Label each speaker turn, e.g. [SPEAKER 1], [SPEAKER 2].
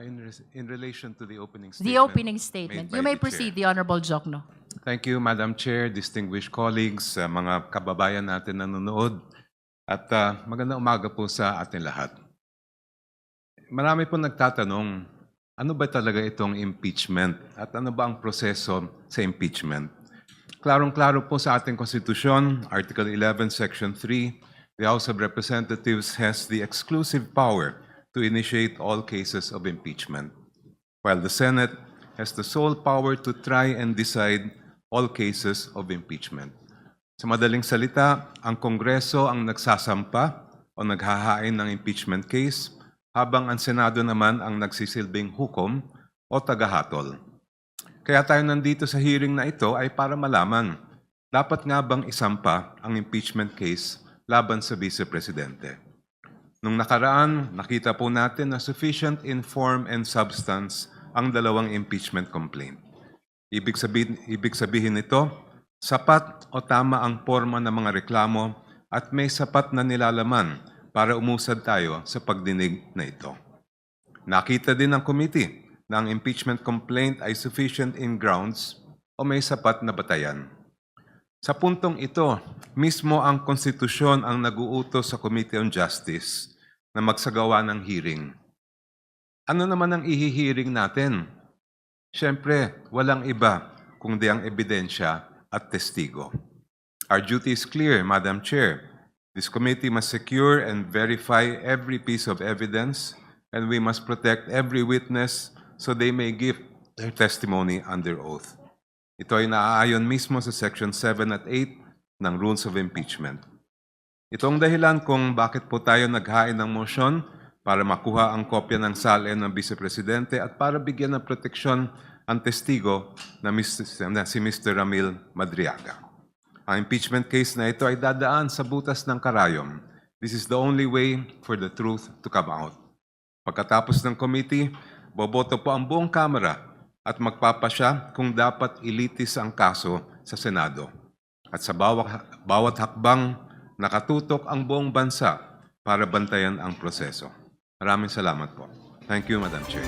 [SPEAKER 1] in relation to the opening statement.
[SPEAKER 2] The opening statement.
[SPEAKER 1] made by
[SPEAKER 2] You may
[SPEAKER 1] the Chair.
[SPEAKER 2] proceed, the Honorable Jokno.
[SPEAKER 1] Thank you, Madam Chair, distinguished colleagues, mga kababayan natin na nanonood, at magandang umaga po sa ating lahat. Marami po nagtatanong, ano ba talaga itong impeachment at ano ba ang proseso sa impeachment? Klarong-klaro po sa ating konstitusyon, Article 11, Section 3, the House of Representatives has the exclusive power to initiate all cases of impeachment, while the Senate has the sole power to try and decide all cases of impeachment. Sa madaling salita, ang Kongreso ang nagsasampa o naghahain ng impeachment case, habang ang Senado naman ang nagsisilbing hukom o tagahatol. Kaya tayo nandito sa hearing na ito ay para malaman, dapat nga bang isampa ang impeachment case laban sa Vice Presidente? Nung nakaraan, nakita po natin na sufficient in form and substance ang dalawang impeachment complaint. Ibig sabihin nito, sapat o tama ang forma ng mga reklamo at may sapat na nilalaman para umusad tayo sa pagdinig na ito. Nakita din ng committee na ang impeachment complaint ay sufficient in grounds o may sapat na batayan. Sa puntong ito, mismo ang konstitusyon ang nag-uutos sa Committee on Justice na magsagawa ng hearing. Ano naman ang ihihiring natin? Siyempre, walang iba kundi ang ebidensya at testigo. Our duty is clear, Madam Chair. This committee must secure and verify every piece of evidence, and we must protect every witness so they may give their testimony under oath. Ito ay naaayon mismo sa Section 7 at 8 ng Rules of Impeachment. Ito ang dahilan kung bakit po tayo naghain ng motion para makuha ang kopya ng SALN ng Vice Presidente at para bigyan ng proteksyon ang testigo na si Mr. Ramil Madriaga. Ang impeachment case na ito ay dadaan sa butas ng karayom. This is the only way for the truth to come out. Pagkatapos ng committee, boboto po ang buong Kamara at magpapasya kung dapat ilitis ang kaso sa Senado. At sa bawat hakbang, nakatutok ang buong bansa para bantayan ang proseso. Maraming salamat po. Thank you, Madam Chair.